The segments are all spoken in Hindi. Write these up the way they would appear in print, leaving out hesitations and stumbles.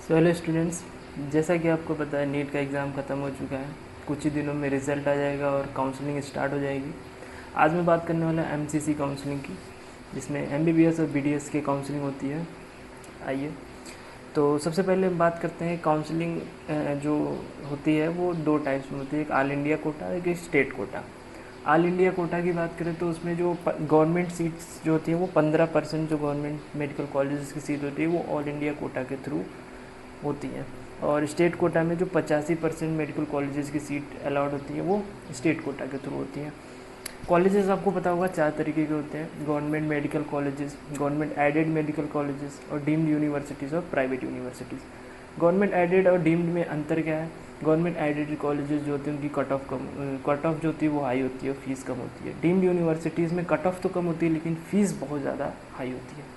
सो हेलो स्टूडेंट्स, जैसा कि आपको पता है नीट का एग्ज़ाम ख़त्म हो चुका है। कुछ ही दिनों में रिज़ल्ट आ जाएगा और काउंसलिंग स्टार्ट हो जाएगी। आज मैं बात करने वाला एमसीसी काउंसलिंग की, जिसमें एमबीबीएस और बीडीएस की काउंसलिंग होती है। आइए, तो सबसे पहले बात करते हैं काउंसलिंग जो होती है वो दो टाइप्स में होती है, एक ऑल इंडिया कोटा, एक state quota. All India quota की बात करें तो उसमें जो गवर्नमेंट सीट्स जो होती हैं वो 15% जो गवर्नमेंट मेडिकल कॉलेजेस की सीट होती है वो ऑल इंडिया कोटा के थ्रू होती हैं। और स्टेट कोटा में जो 85% मेडिकल कॉलेजेस की सीट अलाउड होती है वो स्टेट कोटा के थ्रू होती हैं। कॉलेजेस आपको पता होगा 4 तरीके के होते हैं: government medical colleges, government aided medical colleges और डीम्ड यूनिवर्सिटीज़ और प्राइवेट यूनिवर्सिटीज़। गवर्नमेंट एडेड और डीम्ड में अंतर क्या है? गवर्नमेंट एडेड कॉलेजेस जो होती हैं उनकी कट ऑफ जो होती है वो हाई होती है और फीस कम होती है। डीम्ड यूनिवर्सिटीज़ में कट ऑफ तो कम होती है लेकिन फ़ीस बहुत ज़्यादा हाई होती है।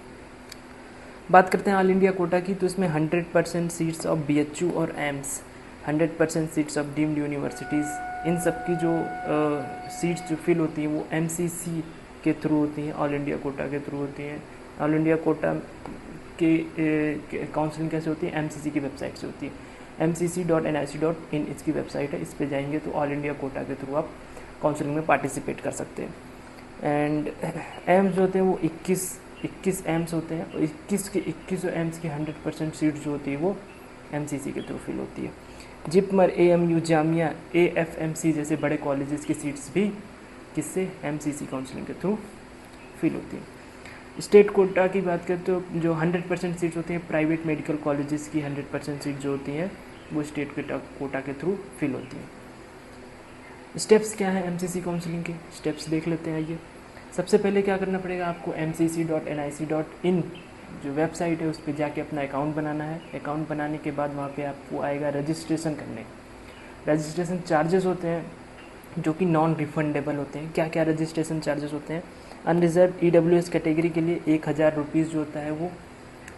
बात करते हैं ऑल इंडिया कोटा की, तो इसमें 100% सीट्स ऑफ बीएचयू और AIIMS, 100% seats of deemed universities, इन सब की जो सीट्स जो फिल होती हैं वो एमसीसी के थ्रू होती हैं, ऑल इंडिया कोटा के थ्रू होती हैं। ऑल इंडिया कोटा के काउंसलिंग कैसे होती है? एमसीसी की वेबसाइट से होती है। mcc.nic.in इसकी वेबसाइट है, इस पर जाएंगे तो ऑल इंडिया कोटा के थ्रू आप काउंसलिंग में पार्टिसिपेट कर सकते हैं। एंड एम्स जो होते हैं वो 21 एम्स होते हैं, और 21 एम्स की 100% सीट जो होती है वो एमसीसी के थ्रू फिल होती है। जिपमर, एएमयू, जामिया, एएफएमसी जैसे बड़े कॉलेजेस की सीट्स भी किससे? एमसीसी काउंसलिंग के थ्रू फिल होती है। स्टेट कोटा की बात करें तो जो 100% सीट्स होती हैं प्राइवेट मेडिकल कॉलेजेस की 100% सीट जो होती हैं वो स्टेट कोटा के थ्रू फिल होती हैं। स्टेप्स क्या है एमसीसी काउंसलिंग के? स्टेप्स देख लेते हैं। आइए, सबसे पहले क्या करना पड़ेगा आपको? mcc.nic.in जो वेबसाइट है उस पर जाके अपना अकाउंट बनाना है। अकाउंट बनाने के बाद वहाँ पे आपको आएगा रजिस्ट्रेशन करने। रजिस्ट्रेशन चार्जेस होते हैं जो कि नॉन रिफंडेबल होते हैं। क्या क्या रजिस्ट्रेशन चार्जेस होते हैं? अनरिजर्व ईडब्ल्यूएस कैटेगरी के लिए 1000 रुपीज़ जो होता है वो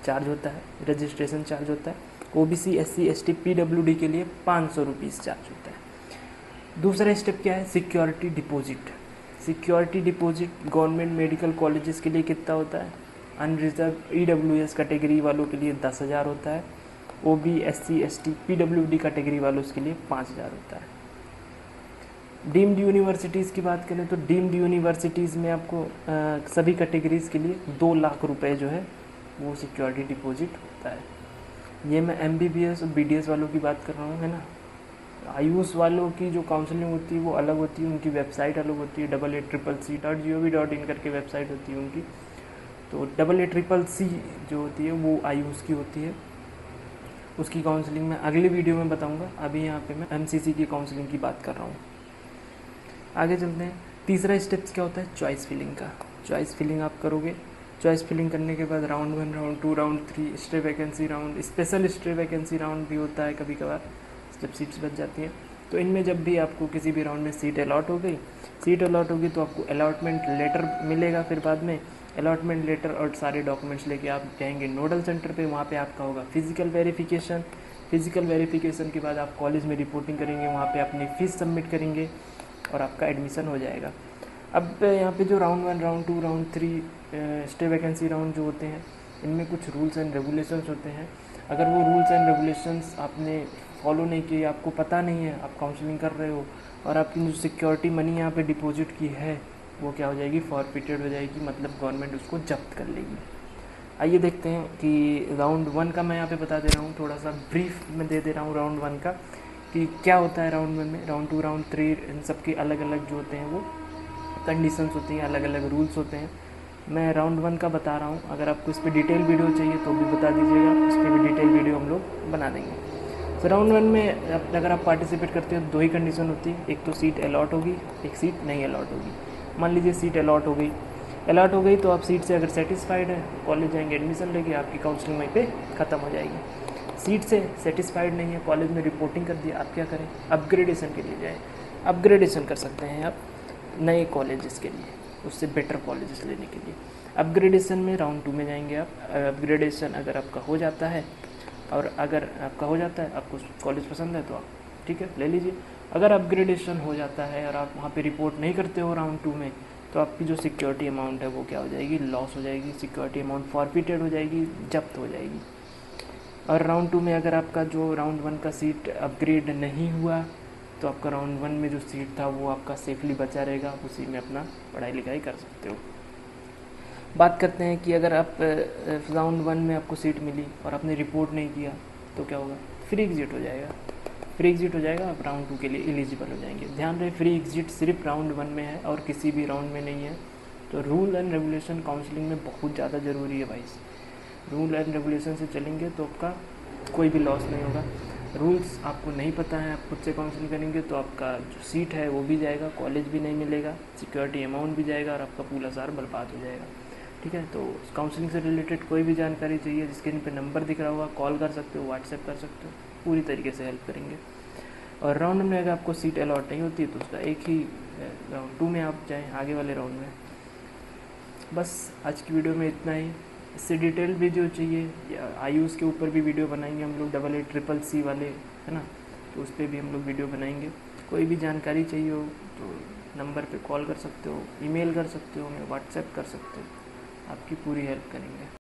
चार्ज होता है, रजिस्ट्रेशन चार्ज होता है। ओबीसी, एससी, एसटी, पीडब्ल्यूडी के लिए 500 रुपीज़ चार्ज होता है। दूसरा स्टेप क्या है? Security deposit. Security deposit government medical colleges के लिए कितना होता है? अनरिजर्व ईडब्ल्यूएस कैटेगरी वालों के लिए 10,000 होता है। ओबी, एससी, एसटी, पीडब्ल्यूडी कैटेगरी वालों के लिए 5,000 होता है। डीम्ड यूनिवर्सिटीज़ की बात करें तो डीम्ड यूनिवर्सिटीज़ में आपको सभी कैटेगरीज़ के लिए 2 लाख रुपए जो है वो सिक्योरिटी डिपॉजिट होता है। ये मैं एमबीबीएस और बीडीएस वालों की बात कर रहा हूँ, है ना। आयुष वालों की जो काउंसलिंग होती है वो अलग होती है, उनकी वेबसाइट अलग होती है, AACCC.gov.in करके वेबसाइट होती है उनकी। तो AACCC जो होती है वो आयुष की होती है, उसकी काउंसलिंग मैं अगले वीडियो में बताऊंगा। अभी यहाँ पे मैं एमसीसी की काउंसलिंग की बात कर रहा हूँ। आगे चलते हैं। तीसरा स्टेप्स क्या होता है? चॉइस फिलिंग का। चॉइस फिलिंग आप करोगे। चॉइस फिलिंग करने के बाद round 1, round 2, round 3, stay vacancy round, special stay vacancy round भी होता है कभी कभार जब सीट्स बच जाती हैं। तो इनमें जब भी आपको किसी भी राउंड में सीट अलॉट हो गई तो आपको अलॉटमेंट लेटर मिलेगा। फिर बाद में अलॉटमेंट लेटर और सारे डॉक्यूमेंट्स लेके आप जाएंगे नोडल सेंटर पे। वहाँ पे आपका होगा फिजिकल वेरिफिकेशन के बाद आप कॉलेज में रिपोर्टिंग करेंगे, वहाँ पे अपनी फ़ीस सबमिट करेंगे और आपका एडमिशन हो जाएगा। अब यहाँ पे जो round 1, round 2, round 3 stay vacancy round जो होते हैं इनमें कुछ रूल्स एंड रेगुलेशंस होते हैं। अगर वो रूल्स एंड रेगुलेशंस आपने फॉलो नहीं किए, आपको पता नहीं है, आप काउंसलिंग कर रहे हो और आपकी जो सिक्योरिटी मनी यहाँ पे डिपॉजिट की है वो क्या हो जाएगी? फॉरफिटेड हो जाएगी, मतलब गवर्नमेंट उसको जब्त कर लेगी। आइए देखते हैं कि राउंड 1 का मैं यहाँ पे बता दे रहा हूँ, थोड़ा सा ब्रीफ में दे रहा हूँ राउंड 1 का कि क्या होता है राउंड 1 में। राउंड 2, राउंड 3 इन सब के अलग अलग जो होते हैं वो कंडीशंस होती हैं, अलग अलग रूल्स होते हैं। मैं राउंड 1 का बता रहा हूँ, अगर आपको इस पर डिटेल वीडियो चाहिए तो भी बता दीजिएगा, इस पर भी डिटेल वीडियो हम लोग बना देंगे। तो राउंड 1 में अगर आप पार्टिसिपेट करते हो 2 ही कंडीशन होती है, एक तो सीट अलॉट होगी, एक सीट नहीं अलॉट होगी। मान लीजिए सीट अलॉट हो गई तो आप सीट से अगर सेटिस्फाइड है कॉलेज जाएंगे एडमिशन लेके, आपकी काउंसलिंग वहीं पे ख़त्म हो जाएगी। सीट से सेटिस्फाइड नहीं है, कॉलेज में रिपोर्टिंग कर दिया, आप क्या करें? अपग्रेडेशन के लिए जाएँ। अपग्रेडेशन कर सकते हैं आप नए कॉलेजेस के लिए, उससे बेटर कॉलेजेस लेने के लिए। अपग्रेडेशन में राउंड 2 में जाएंगे आप। अपग्रेडेशन अगर आपका हो जाता है और अगर आपका हो जाता है, आपको कॉलेज पसंद है तो आप ठीक है ले लीजिए। अगर अपग्रेडेशन हो जाता है और आप वहाँ पे रिपोर्ट नहीं करते हो राउंड 2 में, तो आपकी जो सिक्योरिटी अमाउंट है वो क्या हो जाएगी? लॉस हो जाएगी। सिक्योरिटी अमाउंट फॉरफिटेड हो जाएगी, जब्त हो जाएगी। और राउंड 2 में अगर आपका जो राउंड 1 का सीट अपग्रेड नहीं हुआ तो आपका राउंड 1 में जो सीट था वो आपका सेफली बचा रहेगा, आप उसी में अपना पढ़ाई लिखाई कर सकते हो। बात करते हैं कि अगर आप राउंड 1 में आपको सीट मिली और आपने रिपोर्ट नहीं किया तो क्या होगा, फ्री एग्जिट हो जाएगा। फ्री एग्जिट हो जाएगा, आप राउंड 2 के लिए एलिजिबल हो जाएंगे। ध्यान रहे, फ्री एग्जिट सिर्फ राउंड 1 में है और किसी भी राउंड में नहीं है। तो रूल एंड रेगुलेशन काउंसलिंग में बहुत ज़्यादा ज़रूरी है भाई। रूल एंड रेगुलेशन से चलेंगे तो आपका कोई भी लॉस नहीं होगा। रूल्स आपको नहीं पता है, आप खुद से काउंसलिंग करेंगे तो आपका जो सीट है वो भी जाएगा, कॉलेज भी नहीं मिलेगा, सिक्योरिटी अमाउंट भी जाएगा और आपका पूरा साल बर्बाद हो जाएगा। ठीक है, तो काउंसलिंग से रिलेटेड कोई भी जानकारी चाहिए, जिसके इन पे नंबर दिख रहा होगा, कॉल कर सकते हो, व्हाट्सएप कर सकते हो, पूरी तरीके से हेल्प करेंगे। और राउंड में अगर आपको सीट अलॉट नहीं होती तो उसका एक ही राउंड 2 में आप जाएँ, आगे वाले राउंड में। बस आज की वीडियो में इतना ही। इससे डिटेल वीडियो चाहिए, आयुष के ऊपर भी वीडियो बनाएंगे हम लोग, 88CCC वाले, है ना, तो उस पर भी हम लोग वीडियो बनाएंगे। कोई भी जानकारी चाहिए हो तो नंबर पे कॉल कर सकते हो, ईमेल कर सकते हो, व्हाट्सएप कर सकते हो, आपकी पूरी हेल्प करेंगे।